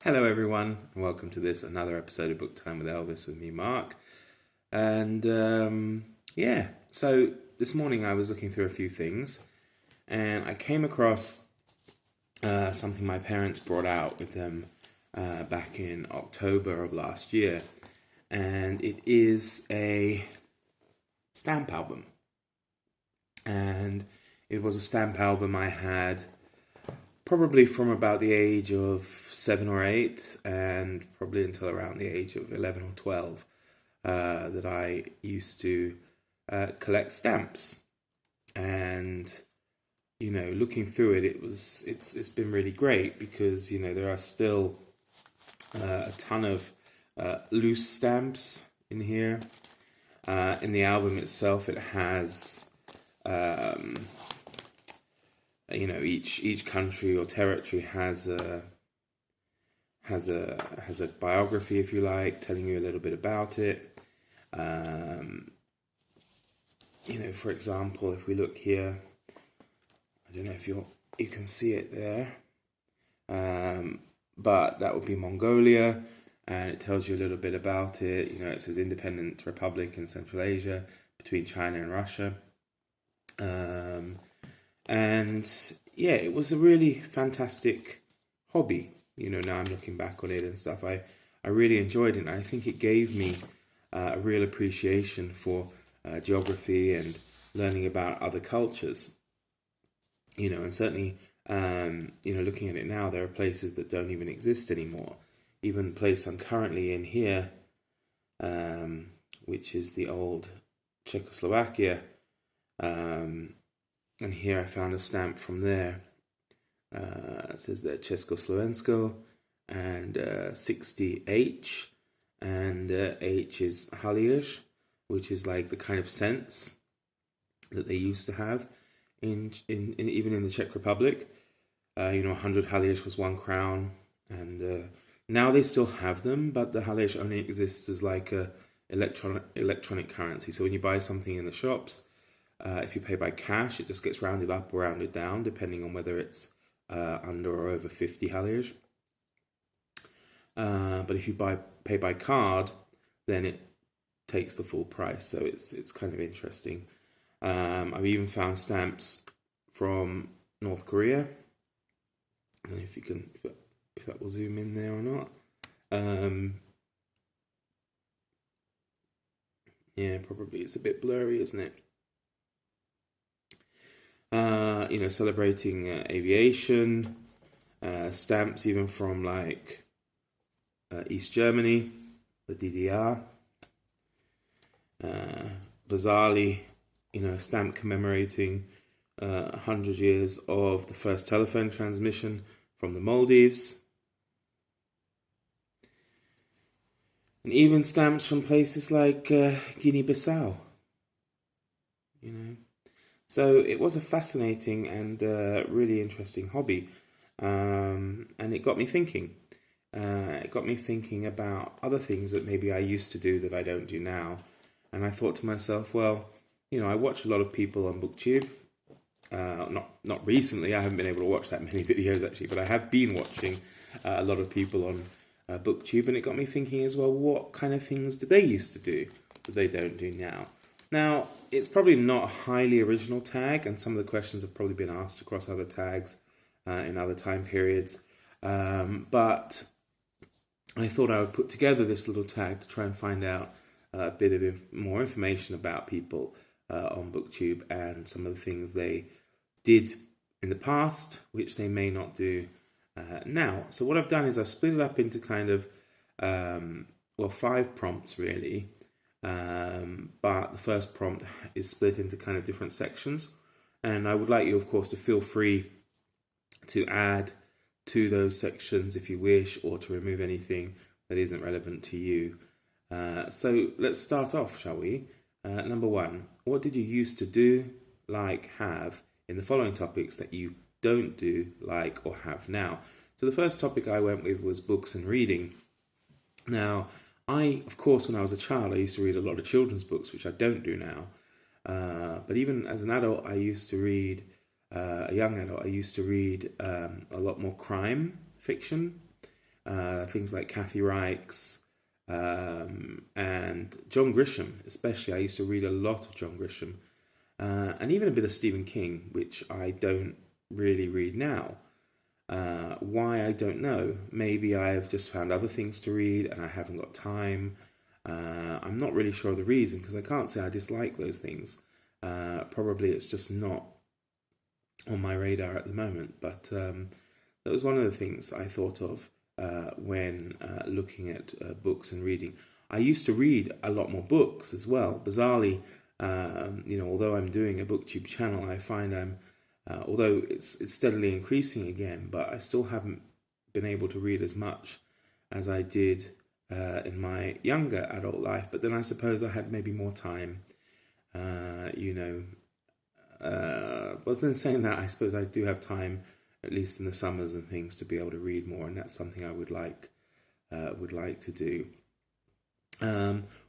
Hello, everyone, and welcome to another episode of Book Time with Elvis with me, Mark. So this morning I was looking through a few things, and I came across something my parents brought out with them back in October of last year, and it is a stamp album. And it was a stamp album I had probably from about the age of 7 or 8 and probably until around the age of 11 or 12 that I used to collect stamps. And, looking through it, it's been really great because, there are still a ton of loose stamps in here. In the album itself, it has each country or territory has a biography, if you like, telling you a little bit about it. For example, if we look here, I don't know if you can see it there, but that would be Mongolia, and it tells you a little bit about it. It says independent republic in Central Asia between China and Russia. It was a really fantastic hobby. Now I'm looking back on it and stuff. I really enjoyed it, and I think it gave me a real appreciation for geography and learning about other cultures. And certainly, looking at it now, there are places that don't even exist anymore. Even the place I'm currently in here, which is the old Czechoslovakia, and here I found a stamp from there. It says that Československo and 60H, and H is Halíř, which is like the kind of cents that they used to have in even in the Czech Republic. 100 Halíř was 1 crown, and now they still have them, but the Halíř only exists as like a electronic currency. So when you buy something in the shops, if you pay by cash, it just gets rounded up or rounded down, depending on whether it's under or over 50 Halíř. But if you pay by card, then it takes the full price. So it's kind of interesting. I've even found stamps from North Korea. I don't know if that will zoom in there or not. Probably it's a bit blurry, isn't it? Celebrating aviation, stamps even from like East Germany, the DDR. Bizarrely, a stamp commemorating 100 years of the first telephone transmission from the Maldives. And even stamps from places like Guinea-Bissau. So it was a fascinating and really interesting hobby, and it got me thinking. It got me thinking about other things that maybe I used to do that I don't do now. And I thought to myself, well, I watch a lot of people on BookTube. Not recently, I haven't been able to watch that many videos actually, but I have been watching a lot of people on BookTube, and it got me thinking as well, what kind of things do they used to do that they don't do now? Now, it's probably not a highly original tag, and some of the questions have probably been asked across other tags in other time periods. But I thought I would put together this little tag to try and find out a bit of more information about people on BookTube and some of the things they did in the past, which they may not do now. So what I've done is I've split it up into kind of, 5 prompts really. But the first prompt is split into kind of different sections, and I would like you, of course, to feel free to add to those sections if you wish, or to remove anything that isn't relevant to you. So let's start off, shall we? Number 1, what did you used to do, like, have in the following topics that you don't do, like, or have now? So the first topic I went with was books and reading. Now, of course, when I was a child, I used to read a lot of children's books, which I don't do now. But even as an adult, I used to read, a young adult, I used to read a lot more crime fiction. things like Kathy Reichs, and John Grisham, especially. I used to read a lot of John Grisham, and even a bit of Stephen King, which I don't really read now. Why, I don't know. Maybe I've just found other things to read and I haven't got time. I'm not really sure of the reason, because I can't say I dislike those things. Probably it's just not on my radar at the moment. But that was one of the things I thought of when looking at books and reading. I used to read a lot more books as well. Bizarrely, although I'm doing a booktube channel, I find I'm although it's steadily increasing again, but I still haven't been able to read as much as I did in my younger adult life. But then I suppose I had maybe more time, But then saying that, I suppose I do have time, at least in the summers and things, to be able to read more, and that's something I would like to do.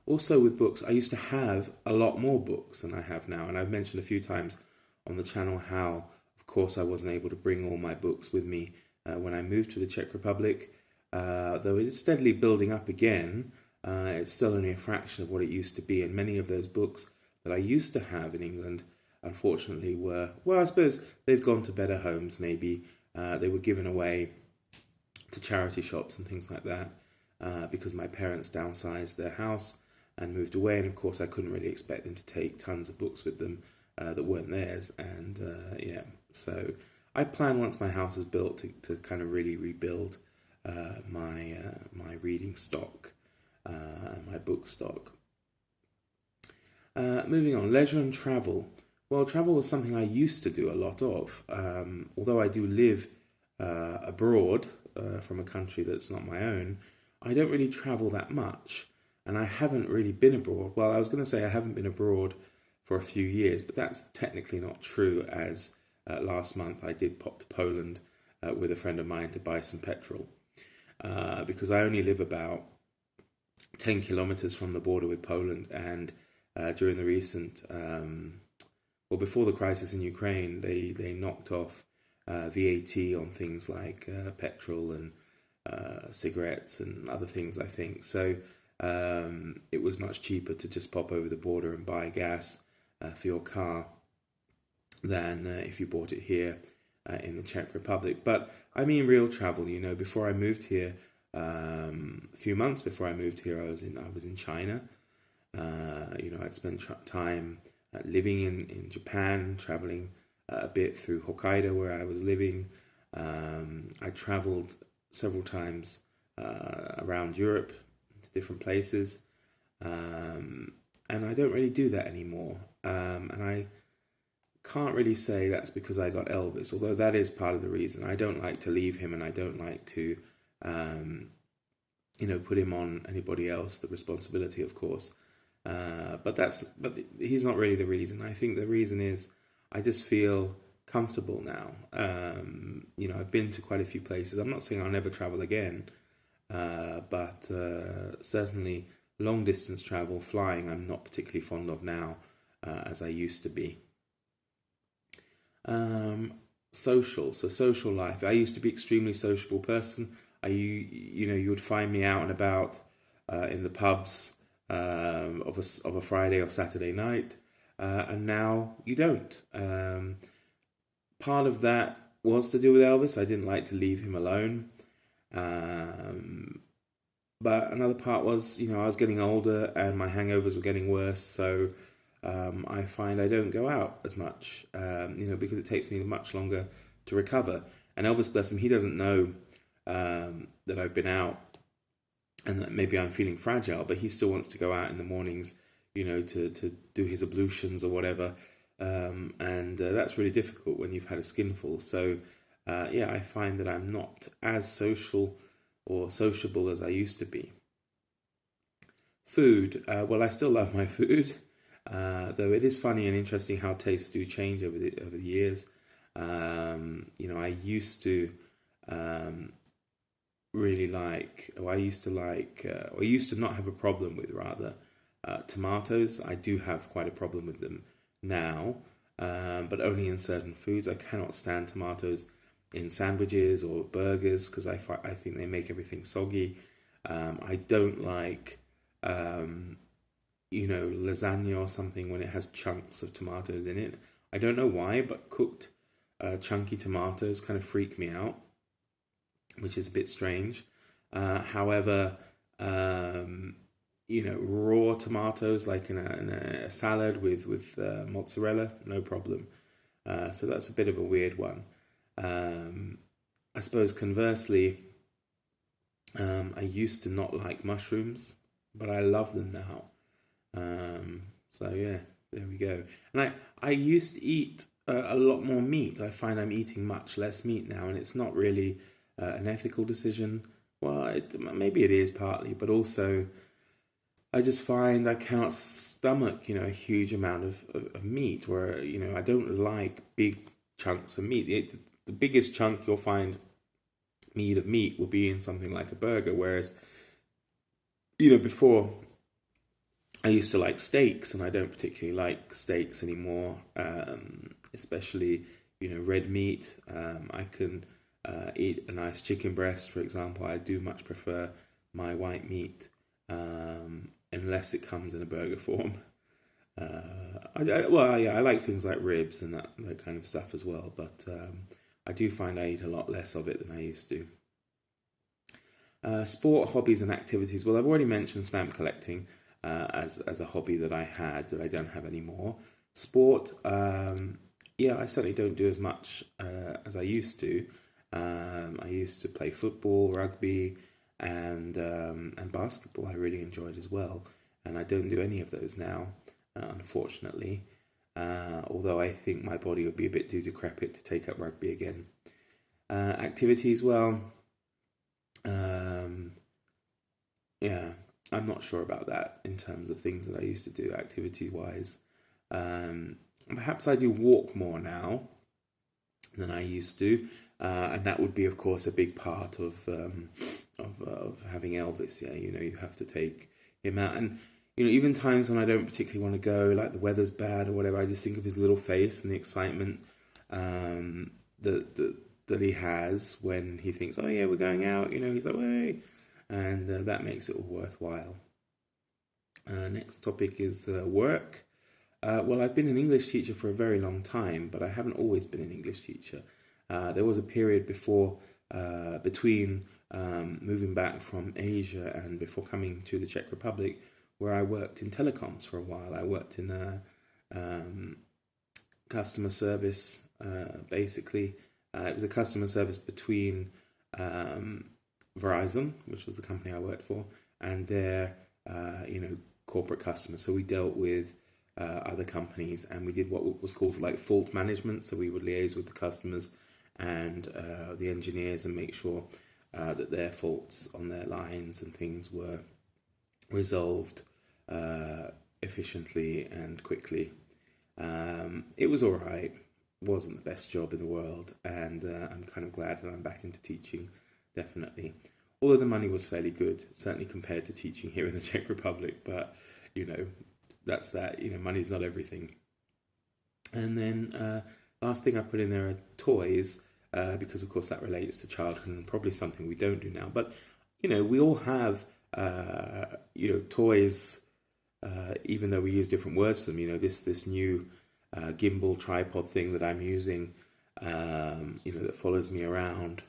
Also with books, I used to have a lot more books than I have now, and I've mentioned a few times on the channel how, of course, I wasn't able to bring all my books with me when I moved to the Czech Republic. Though it is steadily building up again, it's still only a fraction of what it used to be, and many of those books that I used to have in England, unfortunately, I suppose they've gone to better homes, maybe. They were given away to charity shops and things like that, because my parents downsized their house and moved away, and of course I couldn't really expect them to take tons of books with them that weren't theirs. And so I plan, once my house is built, to kind of really rebuild my reading stock and my book stock. Moving on, leisure and travel. Well, travel was something I used to do a lot of, although I do live abroad from a country that's not my own. I don't really travel that much, and I haven't really been abroad. Well, I was going to say I haven't been abroad for a few years, but that's technically not true, as last month I did pop to Poland with a friend of mine to buy some petrol, because I only live about 10 kilometers from the border with Poland, and during the recent, before the crisis in Ukraine, they knocked off VAT on things like petrol and cigarettes and other things, I think. So it was much cheaper to just pop over the border and buy gas for your car than if you bought it here in the Czech Republic. But I mean real travel. Before I moved here, a few months before I moved here, I was in China. I'd spent time living in Japan, traveling a bit through Hokkaido where I was living. I traveled several times around Europe to different places, and I don't really do that anymore. And I can't really say that's because I got Elvis, although that is part of the reason. I don't like to leave him, and I don't like to, put him on anybody else, the responsibility, of course. But he's not really the reason. I think the reason is I just feel comfortable now. I've been to quite a few places. I'm not saying I'll never travel again, but certainly long distance travel, flying, I'm not particularly fond of now, as I used to be. Social life. I used to be an extremely sociable person. You would find me out and about in the pubs of a Friday or Saturday night, and now you don't. Part of that was to do with Elvis. I didn't like to leave him alone, but another part was, I was getting older and my hangovers were getting worse, so I find I don't go out as much, because it takes me much longer to recover. And Elvis, bless him, he doesn't know that I've been out and that maybe I'm feeling fragile, but he still wants to go out in the mornings, to do his ablutions or whatever. And that's really difficult when you've had a skinful. So, I find that I'm not as social or sociable as I used to be. Food. I still love my food, though it is funny and interesting how tastes do change over the years. I used to really like, or I used to not have a problem with, rather, tomatoes. I do have quite a problem with them now, but only in certain foods. I cannot stand tomatoes in sandwiches or burgers because I think they make everything soggy. I don't like lasagna or something when it has chunks of tomatoes in it. I don't know why, but cooked chunky tomatoes kind of freak me out, which is a bit strange. However, raw tomatoes like in a salad with mozzarella, no problem. So that's a bit of a weird one. I suppose conversely, I used to not like mushrooms, but I love them now. So yeah, there we go. And I used to eat a lot more meat. I find I'm eating much less meat now, and it's not really an ethical decision. Well, maybe it is partly, but also I just find I cannot stomach, a huge amount of meat. Where I don't like big chunks of meat. The biggest chunk you'll find of meat will be in something like a burger, whereas before I used to like steaks, and I don't particularly like steaks anymore, especially red meat. I can eat a nice chicken breast, for example. I do much prefer my white meat, unless it comes in a burger form. I like things like ribs and that kind of stuff as well, but I do find I eat a lot less of it than I used to. Sport, hobbies and activities. Well, I've already mentioned stamp collecting as a hobby that I had that I don't have anymore. Sport, I certainly don't do as much as I used to. I used to play football, rugby, and basketball. I really enjoyed as well, and I don't do any of those now, unfortunately. Although I think my body would be a bit too decrepit to take up rugby again. Activities, well, I'm not sure about that in terms of things that I used to do activity-wise. Perhaps I do walk more now than I used to, and that would be, of course, a big part of having Elvis. Yeah, you have to take him out, and even times when I don't particularly want to go, like the weather's bad or whatever, I just think of his little face and the excitement that he has when he thinks, oh yeah, we're going out, he's like, hey, and that makes it all worthwhile. Next topic is work. Well, I've been an English teacher for a very long time, but I haven't always been an English teacher. There was a period between moving back from Asia and before coming to the Czech Republic, where I worked in telecoms for a while. I worked in customer service, basically. It was a customer service between Verizon, which was the company I worked for, and their, corporate customers. So we dealt with other companies, and we did what was called like fault management. So we would liaise with the customers and the engineers and make sure that their faults on their lines and things were resolved efficiently and quickly. It was all right. Wasn't the best job in the world, and I'm kind of glad that I'm back into teaching, definitely. Although the money was fairly good, certainly compared to teaching here in the Czech Republic, but that's that. Money's not everything. And then last thing I put in there are toys, because of course that relates to childhood and probably something we don't do now. But we all have toys, even though we use different words for them. This new gimbal tripod thing that I'm using, that follows me around.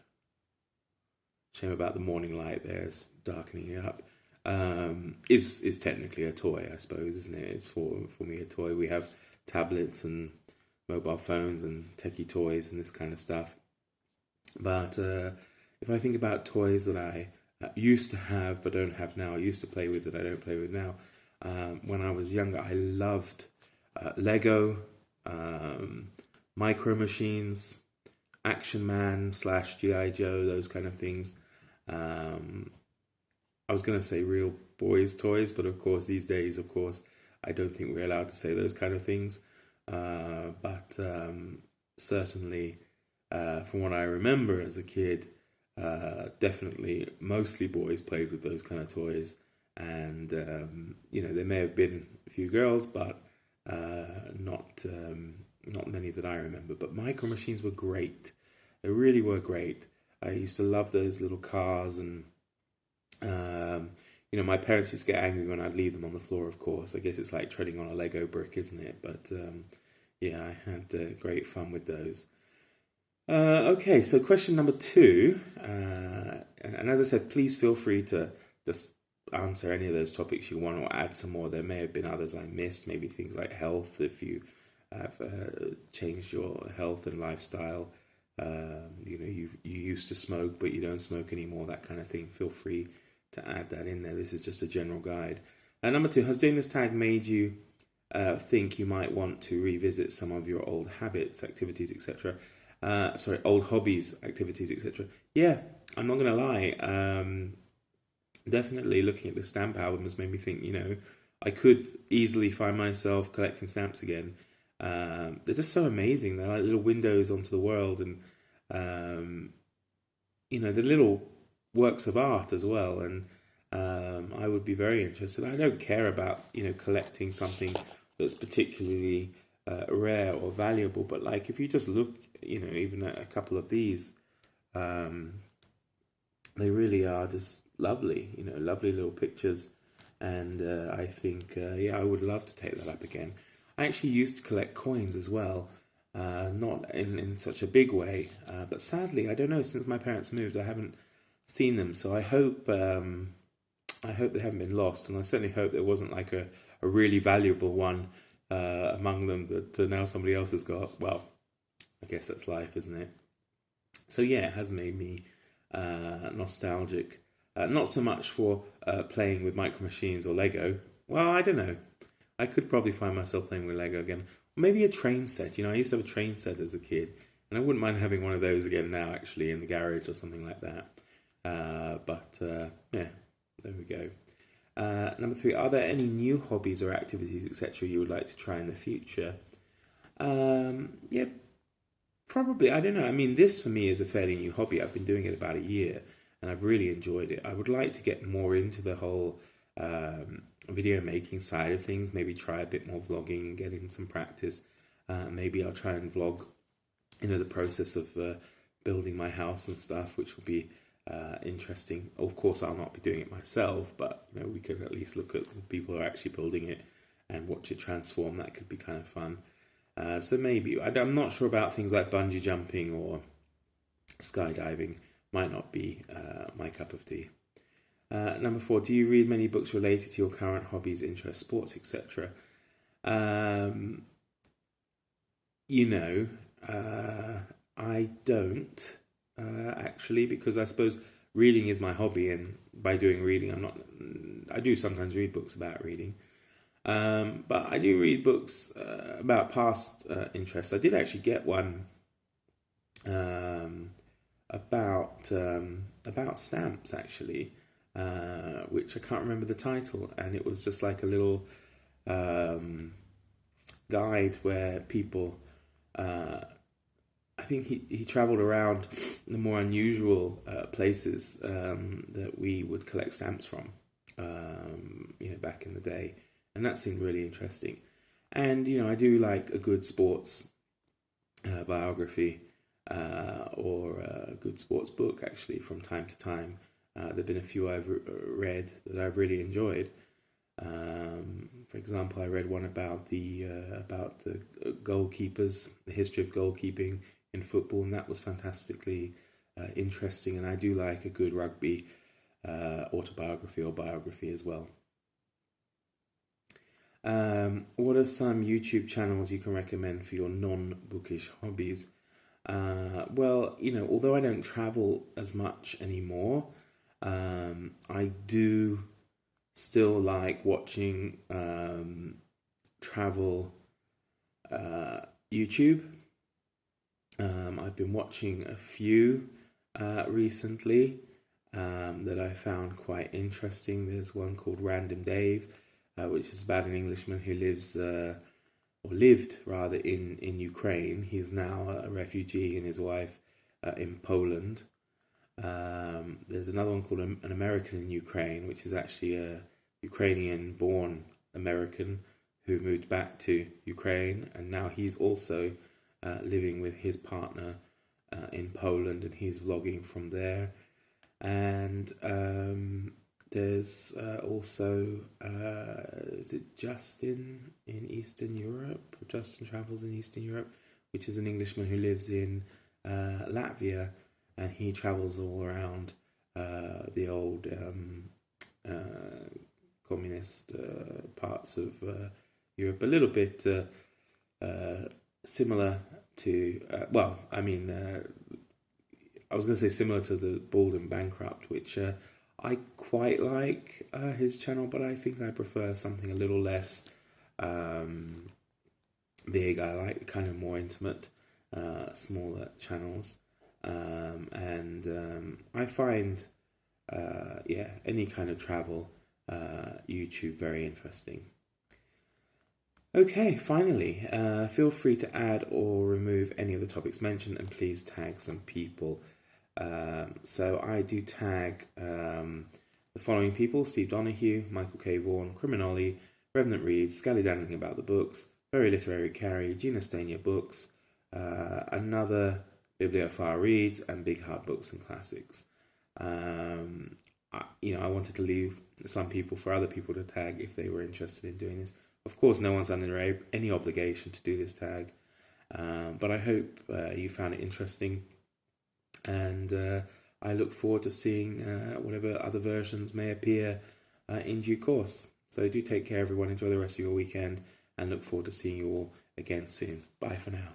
Shame about the morning light there, it's darkening it up. Is technically a toy, I suppose, isn't it? It's for me a toy. We have tablets and mobile phones and techie toys and this kind of stuff. But if I think about toys that I used to have but don't have now, I used to play with that I don't play with now. When I was younger, I loved Lego, Micro Machines, Action Man / G.I. Joe, those kind of things. I was going to say real boys' toys, but of course these days, I don't think we're allowed to say those kind of things. But certainly, from what I remember as a kid, definitely mostly boys played with those kind of toys. And, there may have been a few girls, but not many that I remember. But Micro Machines were great. They really were great. I used to love those little cars, and my parents used to get angry when I'd leave them on the floor. Of course, I guess it's like treading on a Lego brick, isn't it? But yeah, I had great fun with those. Okay, so question number 2, and as I said, please feel free to just answer any of those topics you want, or add some more. There may have been others I missed, maybe things like health, if you have changed your health and lifestyle. You used to smoke, but you don't smoke anymore, that kind of thing. Feel free to add that in there. This is just a general guide. Number 2, has doing this tag made you think you might want to revisit some of your old habits, activities, etc.? Old hobbies, activities, etc. Yeah, I'm not going to lie. Definitely looking at the stamp album has made me think, I could easily find myself collecting stamps again. They're just so amazing. They're like little windows onto the world, and the little works of art as well. And I would be very interested. I don't care about collecting something that's particularly rare or valuable, but like if you just look, even at a couple of these, they really are just lovely. Lovely little pictures, and I think I would love to take that up again. I actually used to collect coins as well, not in such a big way, but sadly, I don't know, since my parents moved, I haven't seen them. So I hope they haven't been lost, and I certainly hope there wasn't like a really valuable one among them that now somebody else has got. Well, I guess that's life, isn't it? So yeah, it has made me nostalgic. Not so much for playing with Micro Machines or Lego. Well, I don't know. I could probably find myself playing with Lego again. Maybe a train set. I used to have a train set as a kid, and I wouldn't mind having one of those again now, actually, in the garage or something like that. Yeah, there we go. Number 3, are there any new hobbies or activities, etc., you would like to try in the future? Yeah, probably. I don't know. I mean, this for me is a fairly new hobby. I've been doing it about a year, and I've really enjoyed it. I would like to get more into the whole video making side of things. Maybe try a bit more vlogging, get in some practice. Maybe I'll try and vlog, the process of building my house and stuff, which will be interesting. Of course, I'll not be doing it myself, but we could at least look at the people who are actually building it and watch it transform. That could be kind of fun. So maybe, I'm not sure about things like bungee jumping or skydiving. Might not be my cup of tea. Number 4, do you read many books related to your current hobbies, interests, sports, etc.? I don't actually, because I suppose reading is my hobby, and by doing reading, I do sometimes read books about reading. But I do read books about past interests. I did actually get one about stamps, actually, which I can't remember the title, and it was just like a little guide where people, I think he travelled around the more unusual places that we would collect stamps from, back in the day. And that seemed really interesting. And, I do like a good sports biography or a good sports book, actually, from time to time. There have been a few I've read that I've really enjoyed. For example, I read one about the goalkeepers, the history of goalkeeping in football, and that was fantastically interesting. And I do like a good rugby autobiography or biography as well. What are some YouTube channels you can recommend for your non-bookish hobbies? Well, although I don't travel as much anymore, I do still like watching travel YouTube. I've been watching a few recently that I found quite interesting. There's one called Random Dave, which is about an Englishman who lived rather in Ukraine. He's now a refugee, and his wife in Poland. There's another one called An American in Ukraine, which is actually a Ukrainian-born American who moved back to Ukraine, and now he's also living with his partner in Poland, and he's vlogging from there. And there's also, is it Justin in Eastern Europe? Justin Travels in Eastern Europe, which is an Englishman who lives in Latvia, and he travels all around the old communist parts of Europe, a little bit similar to, I was going to say similar to the Bald and Bankrupt, which I quite like his channel, but I think I prefer something a little less big. I like kind of more intimate, smaller channels. And I find, any kind of travel YouTube very interesting. Okay, finally, feel free to add or remove any of the topics mentioned, and please tag some people. So I do tag the following people: Steve Donoghue, Michael K Vaughan, CriminOlly, Revenant Reads, Scallydandling About the Books, Very Literary Kari, Gina Stanyer Books, another Bibliophile Reads, and Big Hard Books and Classics. I wanted to leave some people for other people to tag if they were interested in doing this. Of course, no one's under any obligation to do this tag, but I hope you found it interesting, and I look forward to seeing whatever other versions may appear in due course. So do take care, everyone. Enjoy the rest of your weekend, and look forward to seeing you all again soon. Bye for now.